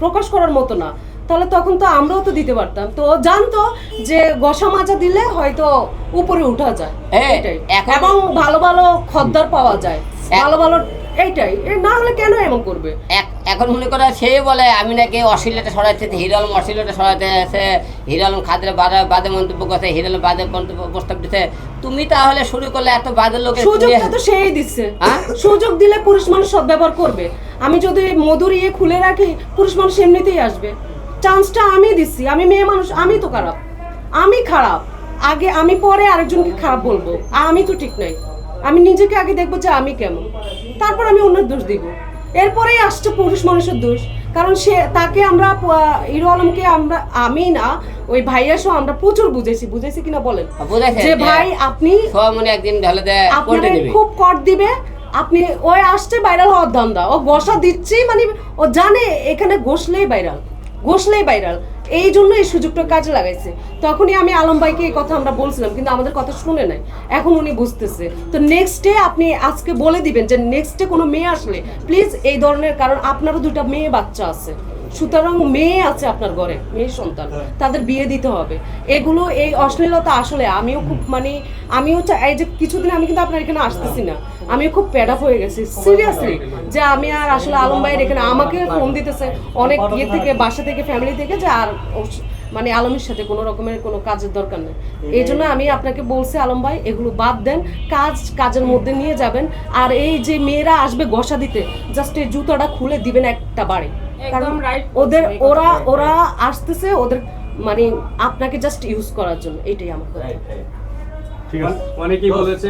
প্রকাশ করার মতো না, তাহলে তখন তো আমরাও তো দিতে পারতাম। তো ও জানতো যে গসা মাজা দিলে হয়তো উপরে উঠা যায়, এটাই, এবং ভালো ভালো খদ্দের পাওয়া যায়, ভালো ভালো, এইটাই। না হলে কেন এমন করবে? এখন মনে করে সে বলে আমি নাকি অশ্লীলতা সরাইতে, হিরো আলম অশ্লীলতা সরাইতে আছে, হিরো আলম খাদের বাদে মন্তব্য করছে, হিরো আলম বাদে প্রস্তাব দিতে। তুমি তাহলে শুরু করলে এত বাদে লোকের সুযোগটা তো সেই দিচ্ছে, সুযোগ দিলে পুরুষ মানুষ সদ্ব্যবহার করবে। আমি যদি মধুর ইয়ে খুলে রাখি, পুরুষ মানুষ এমনিতেই আসবে। চান্সটা আমি দিচ্ছি, আমি মেয়ে মানুষ, আমি তো খারাপ, আমি খারাপ আগে, আমি পরে আরেকজনকে খারাপ বলবো, আমি তো ঠিক নাই। আমি নিজেকে আগে দেখবো যে আমি কেমন, তারপর আমি অন্যের দোষ দিব। এরপরেই আসছে পুরুষ মানুষের দোষ, কারণ সে তাকে আমরা হিরো আলমকে আমরা, আমি না ওই ভাইয়া সহ আমরা প্রচুর বুঝেছি কিনা বলেন যে ভাই আপনি একদিন খুব কট দিবে, আপনি ওই আসছে ভাইরাল হওয়ার ধান্দা, ও বসা দিচ্ছি, মানে ও জানে এখানে ঘষলেই ভাইরাল, এই জন্য এই সুযোগটা কাজে লাগাইছে। তখনই আমি আলম ভাইকে এই কথা আমরা বলছিলাম, কিন্তু আমাদের কথা শুনে নাই, এখন উনি বুঝতেছে। তো নেক্সট ডে আপনি আজকে বলে দিবেন যে নেক্সট ডে কোনো মেয়ে আসলে প্লিজ এই ধরনের, কারণ আপনারও 2টা মেয়ে বাচ্চা আছে, সুতরাং মেয়ে আছে আপনার ঘরে, মেয়ে সন্তান, তাদের বিয়ে দিতে হবে। এগুলো এই অশ্লীলতা আসলে আমিও খুব, মানে আমিও এই যে কিছুদিন আমি কিন্তু আপনার এখানে আসতেছি না, আমিও খুব প্যাড আপ হয়ে গেছি সিরিয়াসলি, যে আমি আর আসলে আলম ভাইয়ের এখানে আমাকে ফোন দিতেছে অনেক ইয়ে থেকে, বাসা থেকে, ফ্যামিলি থেকে, যে আর মানে আলমের সাথে কোনো রকমের কোনো কাজের দরকার নেই। এই জন্য আমি আপনাকে বলছি আলম ভাই এগুলো বাদ দেন, কাজের মধ্যে নিয়ে যাবেন। আর এই যে মেয়েরা আসবে ঘষা দিতে, জাস্ট এই জুতোটা খুলে দিবেন একটা বাড়ি, কারণ ওরা আসতেছে ওদের মানে আপনাকে জাস্ট ইউজ করার জন্য, এটাই আমার কথা। ঠিক আছে, অনেকেই বলেছে